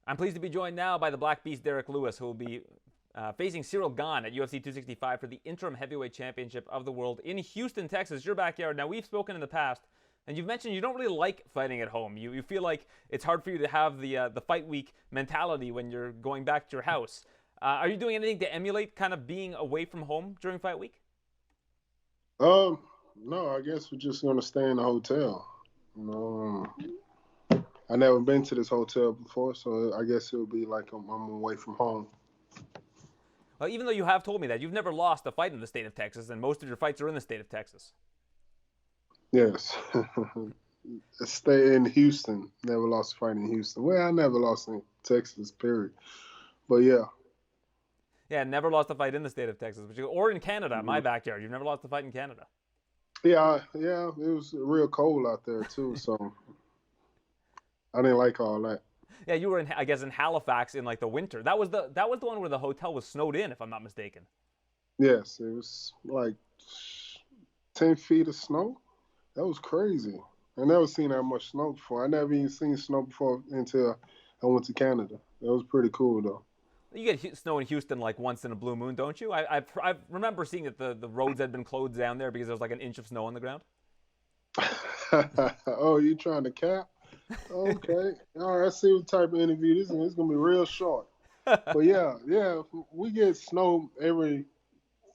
I'm pleased to be joined now by the Black Beast, Derrick Lewis, who will be facing Cyril Gane at UFC 265 for the interim heavyweight championship of the world in Houston, Texas, your backyard. Now, we've spoken in the past, and you've mentioned you don't really like fighting at home. You feel like it's hard for you to have the fight week mentality when you're going back to your house. Are you doing anything to emulate kind of being away from home during fight week? Um, no, I guess we're just gonna stay in the hotel. I never been to this hotel before, so I guess it'll be like I'm away from home. Well, even though you have told me that, you've never lost a fight in the state of Texas, and most of your fights are in the state of Texas. Yes, stay in Houston. Never lost a fight in Houston. Well, I never lost in Texas, period. But yeah, Yeah, never lost a fight in the state of Texas, or in Canada, my mhm. backyard. You've never lost a fight in Canada. yeah. It was real cold out there too, so I didn't like all that. Yeah, you were in, I guess, in Halifax in like the winter. That was the one where the hotel was snowed in, if I'm not mistaken. Yes, it was like 10 feet of snow. That was crazy. I never seen that much snow before. I never even seen snow before until I went to Canada. That was pretty cool though. You get snow in Houston like once in a blue moon, don't you? I remember seeing that the roads had been closed down there because there was like an inch of snow on the ground. Oh, you trying to cap? Okay. All right. I see what type of interview this is. It's gonna be real short. But yeah, we get snow every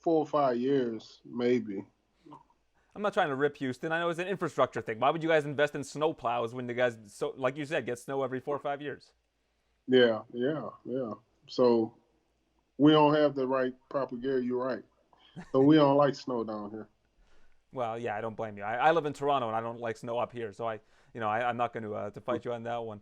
4 or 5 years, maybe. I'm not trying to rip Houston. I know it's an infrastructure thing. Why would you guys invest in snow plows when the guys, so like you said, get snow every 4 or 5 years? Yeah. So we don't have the right proper gear. You're right. So we don't like snow down here. Well, yeah, I don't blame you. I live in Toronto and I don't like snow up here, so I'm not going to fight you on that one.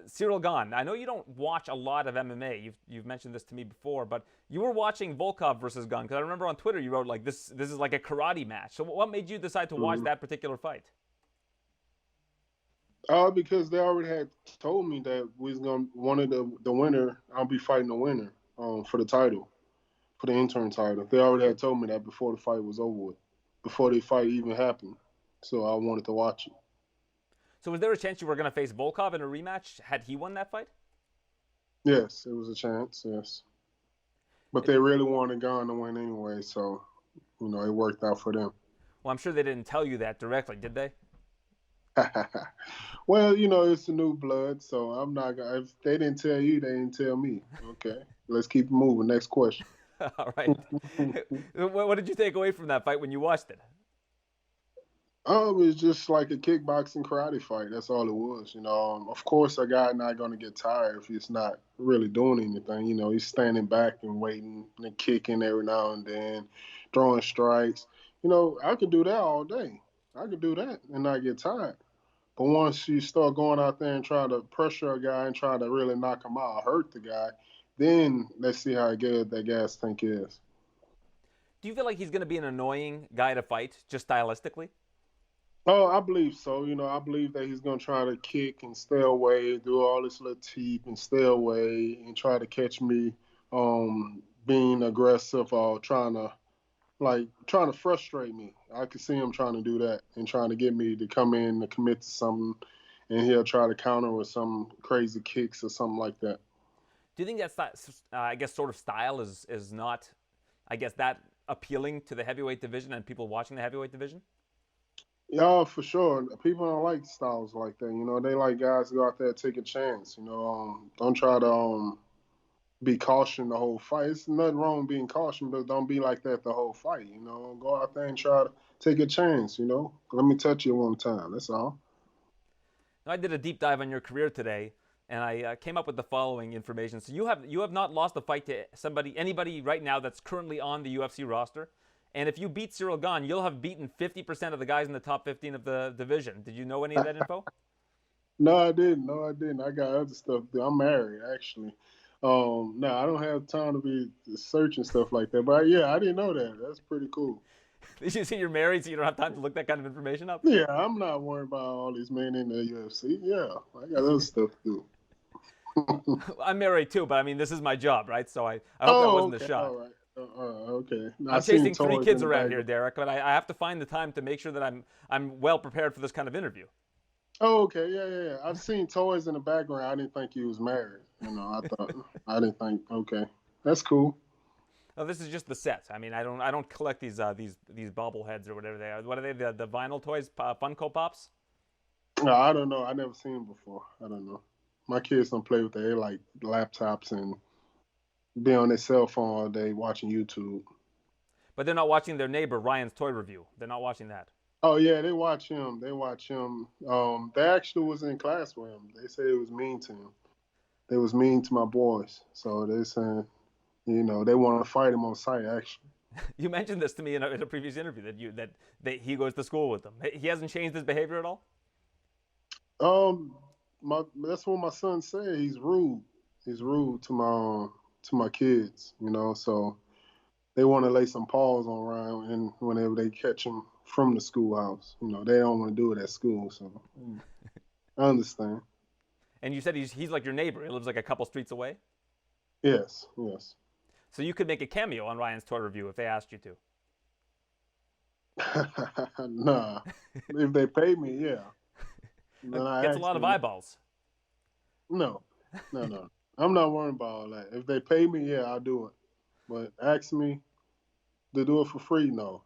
Cyril Gane, I know you don't watch a lot of MMA. You've mentioned this to me before, but you were watching Volkov versus Gane because I remember on Twitter you wrote like this is like a karate match. So what made you decide to watch Mhm. that particular fight? Because they already had told me that we was gonna one of the winner. I'll be fighting the winner for the title, for the intern title. They already had told me that before the fight was over with, before the fight even happened. So I wanted to watch it. So was there a chance you were going to face Volkov in a rematch had he won that fight? Yes, it was a chance. Yes, but they really wanted Ghana to win anyway, so it worked out for them. Well, I'm sure they didn't tell you that directly, did they? Well, it's the new blood, so I'm not gonna. If they didn't tell you, they didn't tell me. Okay, let's keep it moving. Next question. All right. What did you take away from that fight when you watched it? Oh, it was just like a kickboxing karate fight. That's all it was. Of course, a guy not going to get tired if he's not really doing anything. He's standing back and waiting and kicking every now and then, throwing strikes. I could do that all day. I could do that and not get tired. But once you start going out there and try to pressure a guy and try to really knock him out, hurt the guy, then let's see how good that gas tank is. Do you feel like he's going to be an annoying guy to fight, just stylistically? Oh, I believe so. I believe that he's going to try to kick and stay away, do all this little teep and stay away and try to catch me being aggressive or trying to frustrate me. I could see him trying to do that and trying to get me to come in and commit to something, and he'll try to counter with some crazy kicks or something like that. Do you think I guess, sort of style is not, I guess, that appealing to the heavyweight division and people watching the heavyweight division? Yeah, for sure. People don't like styles like that. They like guys to go out there and take a chance. Don't try to be caution the whole fight. It's nothing wrong being caution, but don't be like that the whole fight. Go out there and try to take a chance. Let me touch you one time. That's all. I did a deep dive on your career today, and I came up with the following information. So you have not lost a fight to anybody right now that's currently on the UFC roster. And if you beat Cyril Gane, you'll have beaten 50% of the guys in the top 15 of the division. Did you know any of that info? No, I didn't. No, I didn't. I got other stuff to do. I'm married, actually. No, I don't have time to be searching stuff like that. But yeah, I didn't know that. That's pretty cool. Did you say you're married, so you don't have time to look that kind of information up? Yeah, I'm not worried about all these men in the UFC. Yeah, I got other stuff to do. I'm married too, but I mean, this is my job, right? So I hope that Oh, wasn't a okay. shot. All right. Okay. I I'm seen chasing three toys in kids the around here, background. Derek, but I have to find the time to make sure that I'm well prepared for this kind of interview. Oh, okay, yeah, yeah, yeah. I've seen toys in the background. I didn't think he was married. I didn't think. Okay, that's cool. Oh, this is just the set. I mean, I don't collect these bobbleheads or whatever they are. What are they? The vinyl toys, Funko Pops? No, I don't know. I never seen him before. I don't know. My kids don't play with that. They like laptops and be on their cell phone all day watching YouTube. But they're not watching their neighbor Ryan's toy review. They're not watching that. Oh yeah, they watch him. They watch him. They actually was in class with him. They said it was mean to him. They was mean to my boys. So they saying, they want to fight him on site. Actually, You mentioned this to me in a previous interview that he goes to school with them. He hasn't changed his behavior at all. um, that's what my son said. He's rude. He's rude to my kids. So they want to lay some paws on Ryan, and whenever they catch him from the schoolhouse, they don't want to do it at school. So I understand. And you said he's like your neighbor. He lives like a couple streets away. Yes, yes. So you could make a cameo on Ryan's toy review if they asked you to. Nah, if they pay me, yeah. Then I Gets a ask lot of them. eyeballs. No, no, no. I'm not worried about all that. If they pay me, yeah, I'll do it. But ask me to do it for free, no.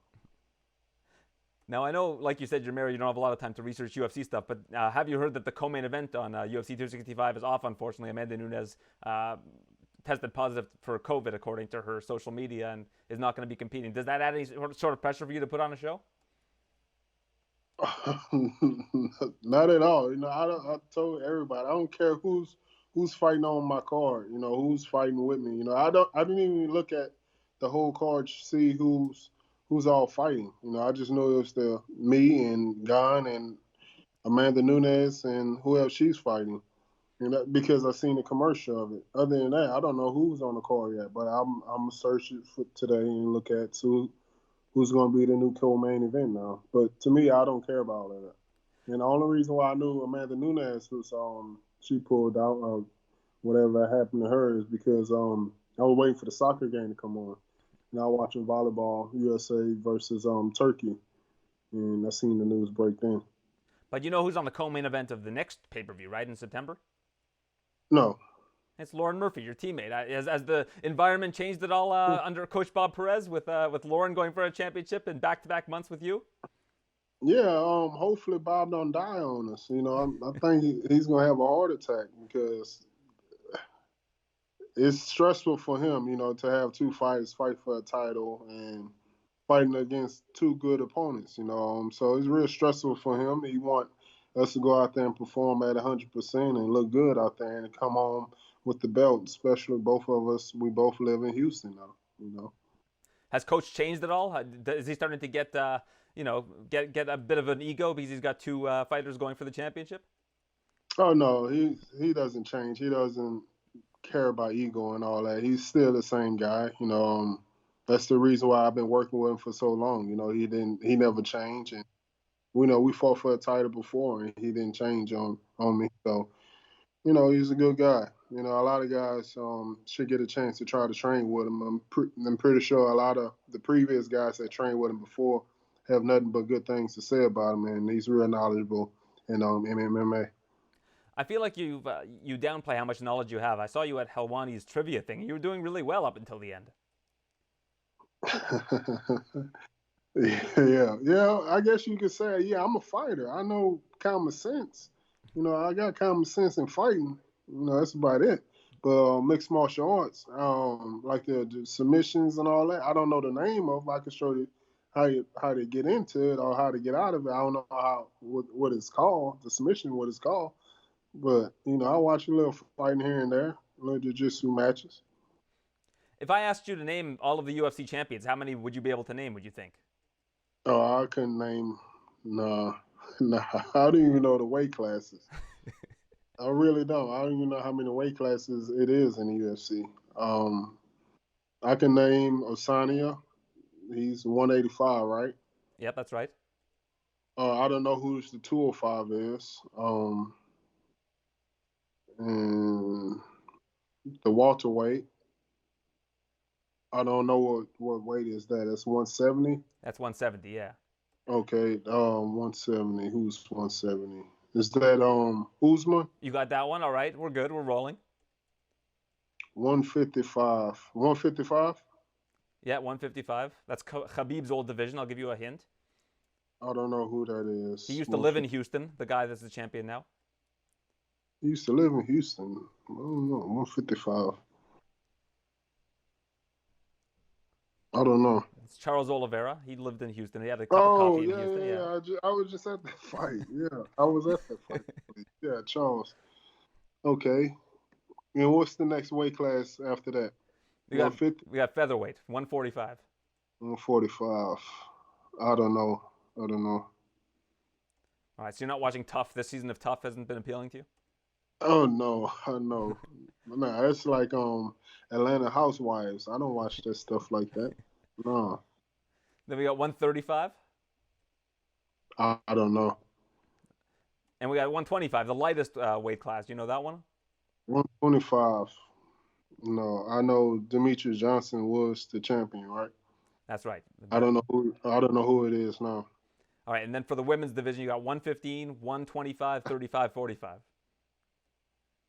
Now I know, like you said, you're married. You don't have a lot of time to research UFC stuff. But have you heard that the co-main event on UFC 265 is off? Unfortunately, Amanda Nunes tested positive for COVID, according to her social media, and is not going to be competing. Does that add any sort of pressure for you to put on a show? Not at all. I told everybody I don't care who's fighting on my card. Who's fighting with me. I didn't even look at the whole card to see who's all fighting. I just know it was the me and Gane and Amanda Nunes and who else she's fighting. Because I seen the commercial of it. Other than that, I don't know who's on the card yet. But I'm gonna search it for today and look at who's gonna be the new co-main event now. But to me, I don't care about all of that. And the only reason why I knew Amanda Nunes was she pulled out whatever happened to her is because I was waiting for the soccer game to come on. And I was watching volleyball USA versus Turkey, and I seen the news break then. But you know who's on the co-main event of the next pay-per-view, right, in September? No, It's Lauren Murphy, your teammate. Has the environment changed at all under Coach Bob Perez with Lauren going for a championship in back-to-back months with you? yeah. Hopefully Bob don't die on us. I think he's gonna have a heart attack because it's stressful for him. To have two fighters fight for a title and fighting against two good opponents. So it's real stressful for him. He want us to go out there and perform at 100% and look good out there and come home with the belt. Especially both of us, we both live in Houston now. Has Coach changed at all? Is he starting to get a bit of an ego because he's got two fighters going for the championship? Oh no, he doesn't change. He doesn't care about ego and all that. He's still the same guy. That's the reason why I've been working with him for so long. He never changed, and we know we fought for a title before, and he didn't change on me. So he's a good guy. A lot of guys should get a chance to try to train with him. I'm pretty sure a lot of the previous guys that trained with him before have nothing but good things to say about him, and he's real knowledgeable in MMA. I feel like you downplay how much knowledge you have. I saw you at Helwani's trivia thing. You were doing really well up until the end. Yeah, yeah. I guess you could say, yeah, I'm a fighter. I know common sense. I got common sense in fighting. That's about it. But mixed martial arts, like the submissions and all that, I don't know the name of. I can show you how to get into it or how to get out of it. I don't know what it's called, the submission, what it's called. But I watch a little fighting here and there, little jiu-jitsu matches. If I asked you to name all of the UFC champions, how many would you be able to name, would you think? Oh, I couldn't name. Nah, nah. I don't even know the weight classes. I really don't. I don't even know how many weight classes it is in the UFC. Um, I can name Osania. He's 185, right? Yep, that's right. I don't know who the 205 is. And the welterweight. I don't know what weight is that. It's 170. That's 170, yeah. Okay. 170. Who's 170? Is that Usman? You got that one? All right, we're good. We're rolling. 155. 155? Yeah, 155. That's Khabib's old division. I'll give you a hint. I don't know who that He is. used to live in Houston, the guy that's the champion now. He used to live in Houston. I don't know. 155. I don't know. It's Charles Oliveira. He lived in Houston. He had a cup of Oh, coffee in yeah, Houston. yeah, Yeah. yeah. I was just at that fight. Yeah, I was at that fight. Yeah, Charles. Okay. And what's the next weight class after that? We got 150? we got featherweight, 145. 145. I don't know. I don't know. All right, so you're not watching Tough. This season of Tough hasn't been appealing to you? Oh no, I know. Nah, it's like Atlanta Housewives. I don't watch that stuff like that. No, Then we got 135, I don't know. and we got 125, the lightest weight class. You know that one? 125. No, I know Demetrius Johnson was the champion, right? That's right. I don't know who it is now. All right, and then for the women's division, you got 115, 125, 35, 45.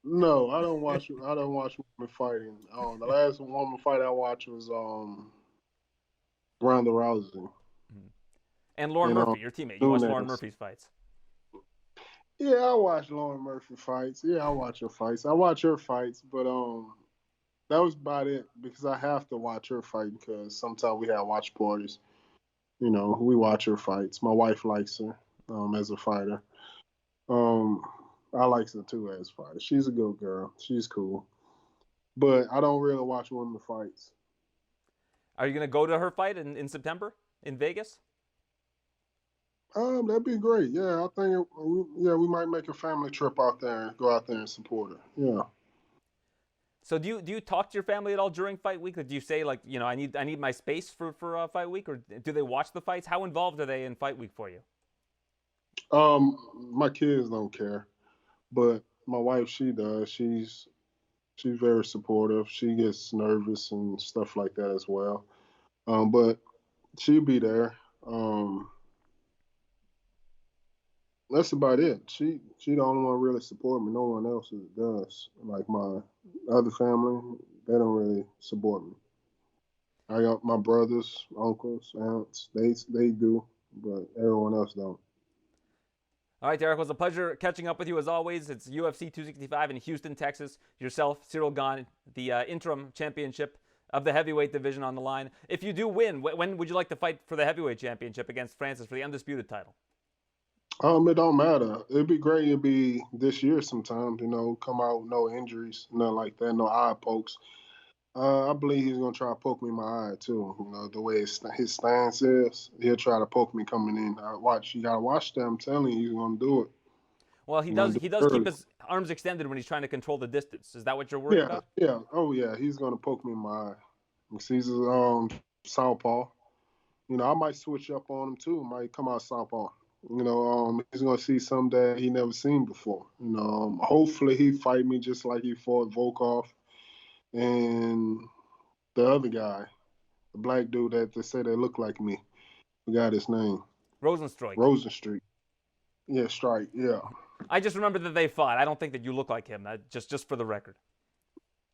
No, I don't watch. I don't watch women fighting. The last woman fight I watched was Ronda Rousey. And Lauren You know, Murphy, your teammate. You watch Lauren Nunes. Murphy's fights. Yeah, I watch Lauren Murphy fights. Yeah, I watch her fights. I watch her fights, but that was about it because I have to watch her fight because sometimes we have watch parties. You know, we watch her fights. My wife likes her as a fighter. Um, I like her too as a fighter. She's a good girl. She's cool. But I don't really watch women fights. Are you going to go to her fight in September in Vegas? That'd be great. Yeah, I think we might make a family trip out there and go out there and support her. Yeah. So do you talk to your family at all during fight week? Do you say like, I need my space for fight week, or do they watch the fights? How involved are they in fight week for you? My kids don't care, but my wife, she does. She's very supportive. She gets nervous and stuff like that as well. But she'll be there. That's about it. She the only one really support me. No one else does. Like my other family, they don't really support me. I got my brothers, uncles, aunts. They do, but everyone else don't. All right, Derrick, it was a pleasure catching up with you as always. It's UFC 265 in Houston, Texas. Yourself, Cyril Gane, the interim championship of the heavyweight division on the line. If you do win, when would you like to fight for the heavyweight championship against Francis for the undisputed title? It don't matter. It'd be great. It'd be this year sometime. Come out with no injuries, nothing like that, no eye pokes. I believe he's gonna try to poke me in my eye too. The way his stance is, he'll try to poke me coming in. You gotta watch that. I'm telling you, he's gonna do it. Well, he does. He does keep his arms extended when he's trying to control the distance. Is that what you're worried about? Yeah. Oh yeah, he's gonna poke me in my eye. He's southpaw. I might switch up on him too. Might come out southpaw. He's gonna see something that he never seen before. Hopefully he fight me just like he fought Volkov and the other guy, the black dude that they say they look like me. Forgot his name. Rosenstreich. Rosenstreich. Yeah, Strike. Yeah. I just remember that they fought. I don't think that you look like him. Just for the record.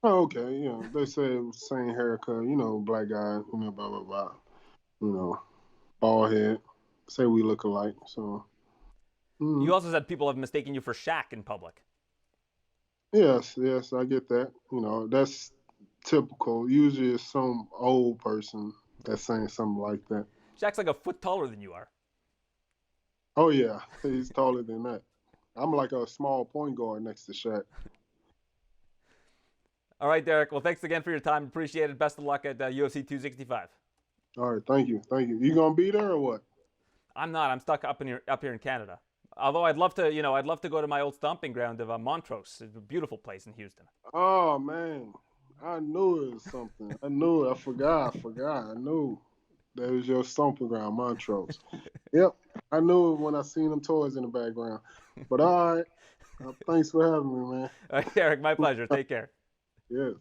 Oh, okay. They say it was same haircut. Black guy. Blah blah blah. Bald head. Say we look alike. So. You also said people have mistaken you for Shaq in public. Yes, I get that. That's typical. Usually it's some old person that's saying something like that. Shaq's like a foot taller than you are. Oh, yeah. He's taller than that. I'm like a small point guard next to Shaq. All right, Derrick. Well, thanks again for your time. Appreciate it. Best of luck at UFC 265. All right, thank you. You gonna be there or what? I'm not. I'm stuck up here in Canada. Although I'd love to go to my old stomping ground of Montrose. It's a beautiful place in Houston. Oh man, I knew it was something. I knew it. I forgot. I knew that was your stomping ground, Montrose. Yep, I knew it when I seen them toys in the background. But all right, thanks for having me, man. All right, Derrick, my pleasure. Take care. Yeah.